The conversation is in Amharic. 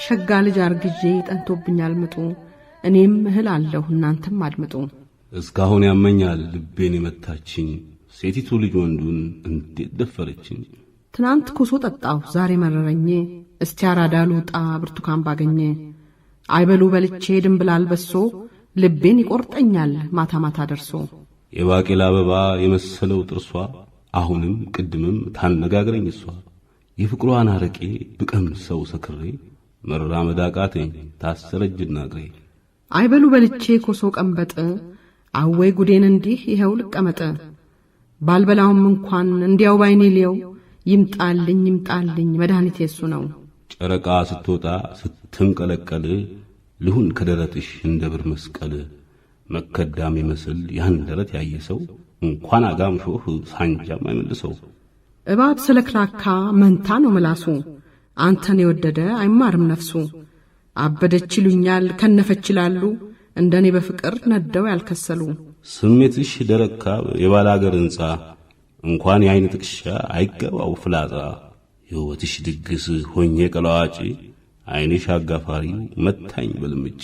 ሸጋ ልጅ አርግዤ ጠንቶብኛል ምጡ እኔም እህል አለሁ እናንተም አድምጡ እስካሁን ያመኛል ልቤን የመታችኝ ሴቲቱ ልጅ ወንዱን እንዴት ደፈረችኝ ትናንት ኮሶ ጠጣሁ ዛሬ መረረኝ እስቲ አራዳሉ ጣ ብርቱካን ባገኘ አይበሉ በልቼ ድንብላል በሶ ልቤን ይቆርጠኛል ማታ ማታ ደርሶ የባቄላ አበባ የመሰለው ጥርሷ አሁንም ቅድምም ታነጋግረኝ እሷ የፍቅሯን አረቄ ብቀም ሰው ሰክሬ መራመድ አቃተኝ ታሰረጅና እግሬ አይበሉ በልቼ ኮሶ ቀንበጥ አወይ ጉዴን እንዲህ ይሄው ልቀመጥ ባልበላውም እንኳን እንዲያው ባይኔ ሊየው ይምጣልኝ መድኃኒቴ እሱ ነው ጨረቃ ስትወጣ ስትንቀለቀል ልሁን ከደረትሽ እንደ ብር መስቀል መከዳም ይመስል ያን ደረት ያየ ሰው እንኳን አጋምሾህ ሳንጃም አይመልሰው እባብ ስለክራካ መንታ ነው ምላሱ አንተን የወደደ አይማርም ነፍሱ አበደች ይሉኛል ከነፈች ይላሉ እንደኔ በፍቅር ነደው ያልከሰሉ ስሜትሽ ደረካ የባላገር እንጻ እንኳን የአይን ጥቅሻ አይገባው ፍላጻ የውበትሽ ድግስ ሆኜ ቀላዋጪ አይንሽ አጋፋሪ መታኝ በልምጪ